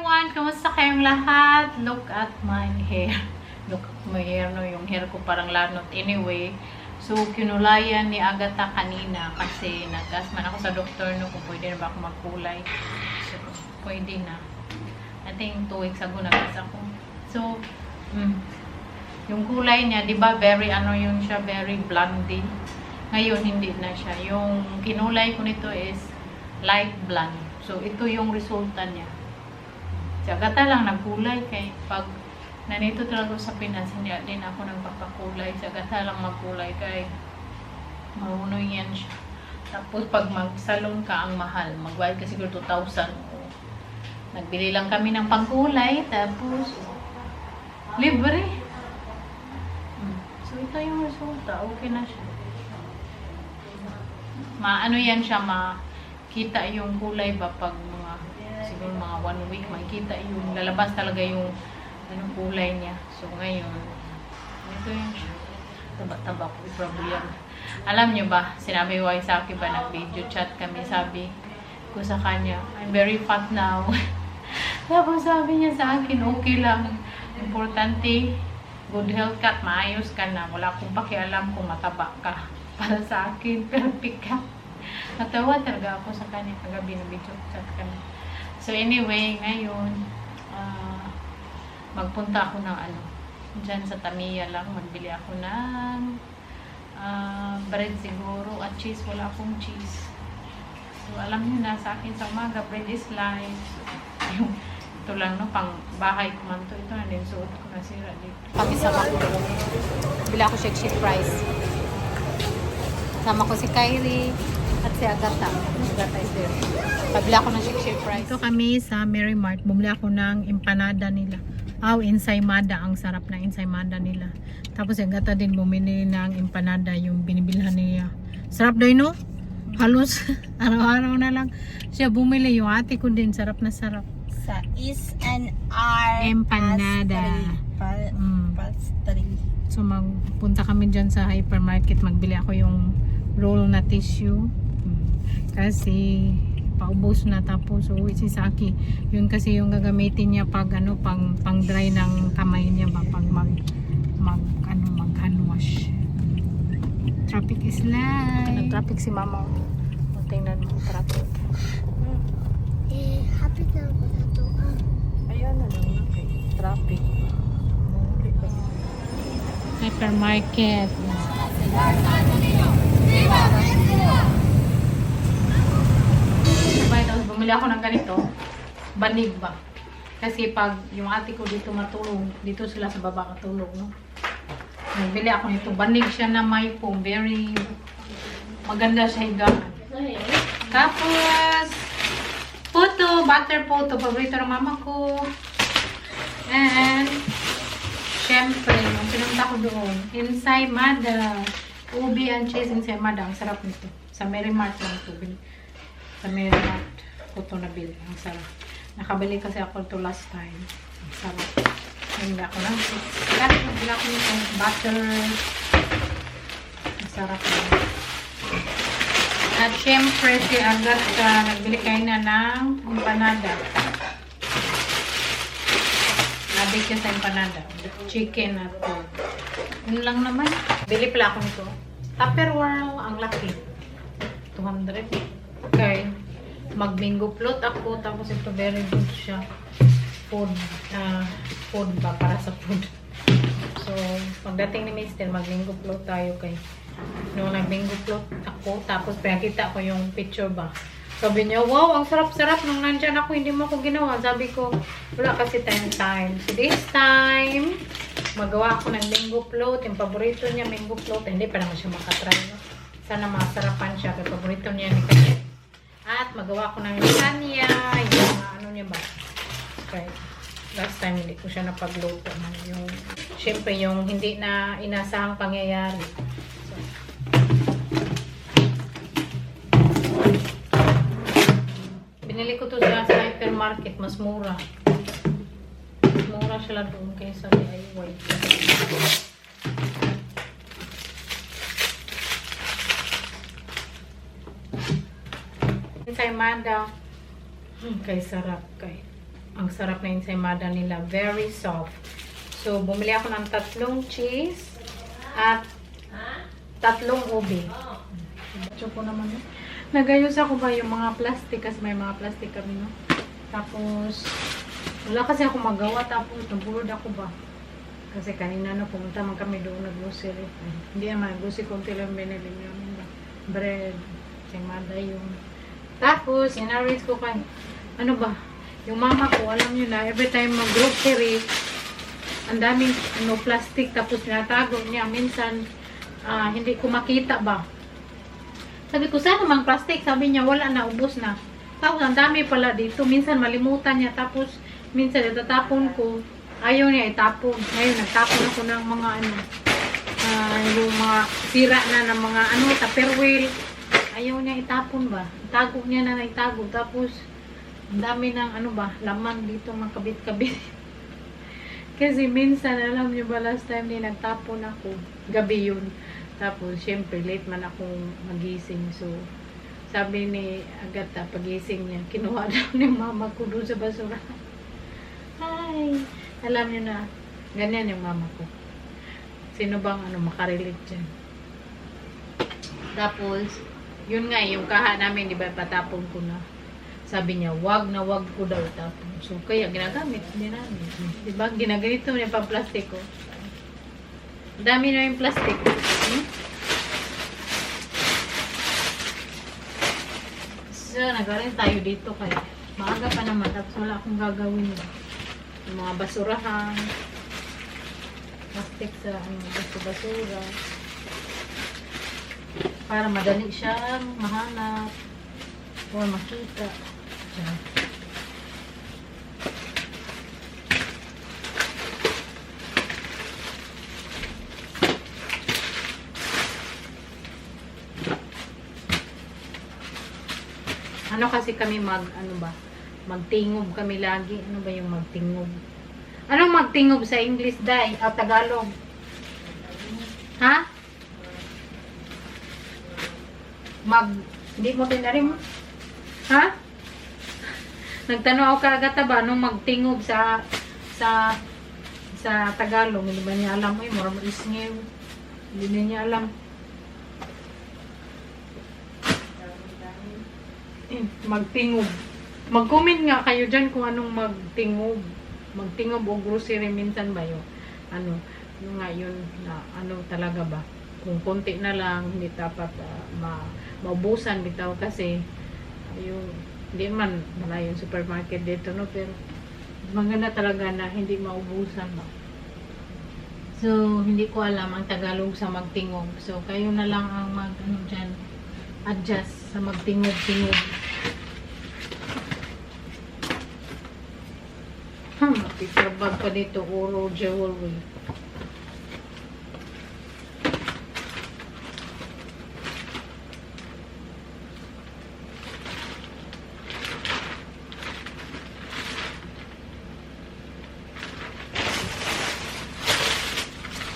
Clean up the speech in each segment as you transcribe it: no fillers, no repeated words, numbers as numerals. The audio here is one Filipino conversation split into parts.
everyone! Kamusta kayong lahat? Look at my hair. Look at my hair, no? Yung hair ko parang lanot. Anyway, so kinulayan ni Agatha kanina kasi nag-asman ako sa doktor, no? Kung pwede na ba ako magkulay. So, pwede na. I think 2 weeks ago nag-as ako. So, yung kulay niya, di ba, very ano yun siya, very blondie. Ngayon, hindi na siya. Yung kinulay ko nito is light blonde. So, ito yung resulta niya. Si Agatha lang nagkulay kay pag nanito talaga sa Pinas, hindi din ako nagpapakulay. Si Agatha lang magkulay kay marunong yan siya. Tapos, pag mag-salon ka, ang mahal. Magbayad ka siguro 2,000. Nagbili lang kami ng pangkulay. Tapos, libre. So, ito yung resulta. Okay na siya. Ano yan siya, kita yung kulay ba pag mga siguro mga 1 week makikita yung lalabas talaga yung anong kulay niya. So ngayon ito yung siya, taba-taba ko problem. Alam nyo ba, sinabi ko sa akin ba, nag video chat kami, sabi ko sa kanya, I'm very fat now. Tapos sabi niya sa akin, okay lang, importante good health ka at maayos ka na, wala akong pakialam kung mataba ka. Para sa akin, perfect ka. Natawa talaga ako sa kanya kagabi na video chat kami. So anyway, ngayon magpunta ako ng dyan sa Tamiya lang, magbili ako ng bread siguro at cheese. Wala akong cheese. So alam niyo na, sa akin sa umaga bread is life. Ito lang, no, pang bahay ko man to. Ito na din, suot ko na sira dito. Pag-isama ko, bili ako shake fries. Sama ko si Kyrie at si Agatha. Agatha is there. Pabili ako ng shake fries. Ito kami sa Mary Mart. Bumili ako ng empanada nila. Ensaymada. Ang sarap ng ensaymada nila. Tapos si Agatha din bumili ng empanada, yung binibilhan niya. Sarap daw, no? Halos araw-araw na lang siya bumili. Yung ate ko din, sarap na sarap. Sa S&R empanada. Pastry. So magpunta kami dyan sa hypermarket, magbili ako yung roll na tissue kasi paubos na. Tapos so si Saki, yun kasi yung gagamitin niya pag pang dry ng kamay niya ba pag mag hand wash. Traffic is live. Traffic si mama. Tingnan mo traffic. Happy na ako na to. Ayan na lang traffic. Hypermarket. Bumili ako ng ganito, banig ba? Kasi pag yung ate ko dito matulog, dito sila sa baba katulog, no? Nagbili ako nito, banig siya na may foam, very maganda siya higaan. Tapos butter photo, paborito ng mama ko. And syempre, yung pinunta ko doon, ensaymada. Ubi and cheese ensaymada. Ang sarap nito. Sa Mary Mart lang ito. Sa Mary Mart ko ito nabili. Ang sarap. Nakabili kasi ako ito last time. Ang sarap. Nabili ako ng nabili ako nito butter. Ang sarap na. At syempre si Agatha nagbili kayo na ng empanada. Nabig siya sa empanada. Chicken at pork. Yun lang naman. Bili pala ako nito. Tupperware, ang laki. 200. Okay. Mag-bingo float ako. Tapos ito very good siya. Food. Food ba? Para sa food. So, pagdating ni Mr. mag-bingo float tayo kay. Nung nag-bingo float ako. Tapos pinakita ko yung picture ba. Sabi niya, wow, ang sarap-sarap. Nung nandyan ako, hindi mo ako ginawa. Sabi ko, wala kasi tayong time. So this time, magawa ako ng mango float. Yung paborito niya, mango float. Hindi pa naman siya makatry. No? Sana masarapan siya. Kaya paborito niya ni Kanye. At magawa ko ng lasagna. Yung niya ba? Okay. Last time, hindi ko siya napagluto. Yung, syempre, yung hindi na inasahang pangyayari. So, binili ko to sa hypermarket, mas mura. Mas mura sila doon kaysa DIY. Ensaymada. Kay sarap kay. Ang sarap na ensaymada nila. Very soft. So, bumili ako ng 3 cheese at 3 ube. Choco naman eh. Nagayos ako ba yung mga plastic kasi may mga plastic kami, no? Tapos, wala kasi ako magawa. Tapos, nabulod ako ba? Kasi kanina na pumunta man kami doon nag-grocery. Hindi naman, grocery konti lang binili namin ba? Bread, ensaymada yung. Tapos, in-arrange ko kay, ano ba? Yung mama ko, alam nyo na, every time mag-grocery, ang daming plastic, tapos tinatago niya. Minsan, hindi ko makita ba. Sabi ko, saan namang plastic? Sabi niya, wala na, ubos na. Tapos, ang dami pala dito. Minsan, malimutan niya. Tapos, minsan, itatapon ko. Ayaw niya itapon. Ngayon, nagtapon ako ng mga, yung mga sira na ng mga, tupperware. Ayaw niya itapon ba. Itago niya na itago. Tapos, ang dami ng laman dito makabit-kabit. Kasi minsan, alam nyo ba, last time din nagtapon ako. Gabi yun. Tapos, syempre, late man akong magising. So, sabi ni Agata, pagising niya, kinuha daw ni mama ko doon sa basura. Ay, alam nyo na, ganyan yung mama ko. Sino bang makarelate dyan? Tapos, yun nga, yung kaha namin, di ba, patapon ko na. Sabi niya, wag na wag ko daw itapon. So, kaya ginagamit din namin. Di ba? Ginaganito niya pang plastic ko. Dami na yung plastic. So, nagaling tayo dito kaya. Maaga pa naman. Tapos wala akong gagawin. Yung mga basurahan. Plastic sa basura. Para madali siyang mahanap. O makita. Diyan. Ano kasi kami magtingob kami lagi. Ano ba yung magtingob? Anong magtingob sa English, Day? O Tagalog? Ha? Hindi mo tinarim? Ha? Nagtanong ako kaagata ba nung magtingob sa Tagalog. Hindi ba niya alam? Ay, mura mo isngew. Hindi niya alam. Magtingob. Mag-comment nga kayo dyan kung anong magtingob. Magtingob o grocery minsan ba yun? Yung nga yun na talaga ba? Kung konti na lang, hindi dapat maubusan bitaw kasi yung hindi man wala yung supermarket dito, no? Pero maganda talaga na hindi maubusan ba? So, hindi ko alam ang Tagalog sa magtingob. So, kayo na lang ang dyan, adjust sa magtingob-tingob. Picture bag pa dito, Oro Jewelry.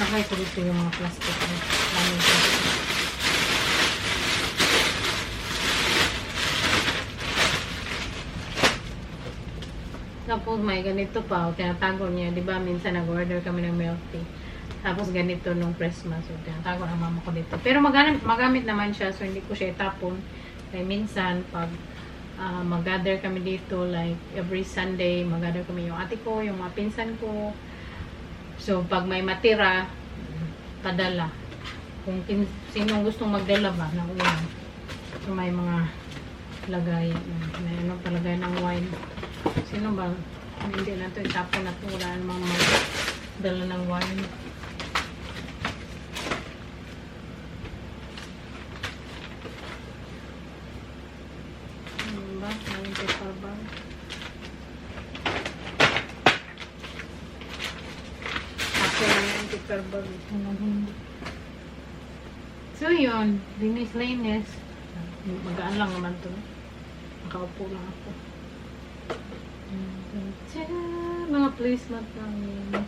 Nakay ko dito yung mga plastic. Tapos may ganito pa, tinatago niya, di ba minsan nag-order kami ng milk tea. Tapos ganito nung Christmas, so tinatago ang mama ko dito. Pero magamit naman siya, so hindi ko siya itapon. Kaya minsan, pag mag-gather kami dito, like every Sunday, mag-gather kami yung ate ko, yung mga pinsan ko. So, pag may matira, padala. Kung sinong gustong magdala ba ng ulam. So, may mga lagay, may palagay ng wine. Sino ba? Hindi na ito, itapon na ito. Wala namang magdala ng wine. Ano ba? May paper bag. Ako na yung paper bag. So, yun. Linis. Magaan lang naman ito. Nakaupo lang ako. Mga placemat lang yun.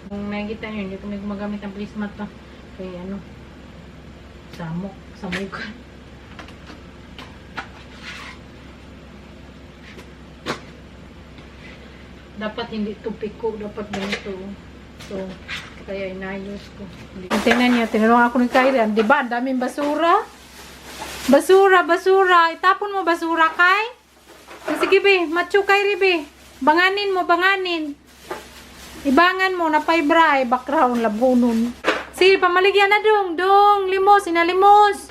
Kung nakikita nyo, hindi kami gumagamit ng placemat pa. Kaya samukan. Dapat hindi ito piko, dapat ganito. So, kaya inayos ko. Tingnan niyo, tinanong ako ni Kyrie, di ba? Ang daming basura. Basura, basura. Itapon mo basura, Kay. Sige, be. Macho, Kyrie, be. Banganin mo, banganin. Ibangan mo, napay bra, background, labunon. Sige, pamaligyan na dong. Dong, limos, inalimos.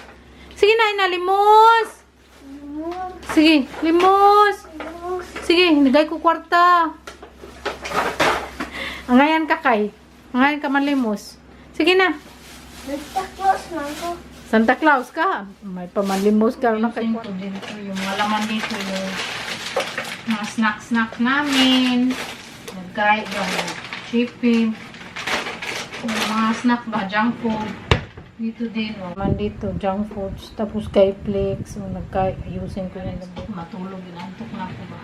Sige na, inalimos. Sige, limos. Sige, nagay ko kwarta. Angayan ka, Kay. Angayan ka manlimos. Sige na. Santa Claus man ko. Santa Claus ka. May pamanlimos ka na kay Ayusin ko dito. Yung malaman dito yung mga snack namin. Nagkait yung chipping. Yung mga snack ba, junk food. Dito din. Man dito, junk foods. Tapos kay Flex. So, ayusin ko yung labo. Matulog. Inantok na ako ba.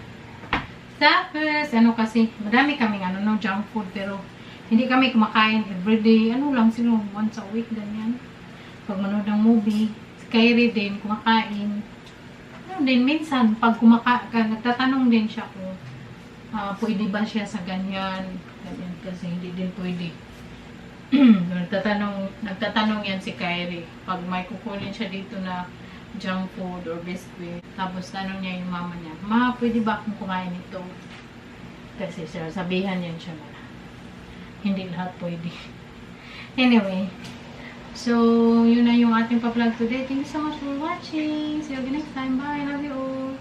Tapos, ano kasi, madami kaming junk food. Pero, hindi kami kumakain everyday. Ano lang sila, once a week, ganyan. Pag manood ng movie, si Kyrie din, kumakain. Ano din, minsan, pag kumakain, nagtatanong din siya kung pwede ba siya sa ganyan. Ganyan kasi hindi din pwede. nagtatanong yan si Kyrie. Pag may kukunin siya dito na junk food or biscuit, tapos tanong niya yung mama niya, Ma, pwede ba akong kumain ito? Kasi sabihan yan siya na hindi lahat pwede. Anyway, so yun na yung ating pa-vlog today. Thank you so much for watching. See you again next time. Bye. Love you all.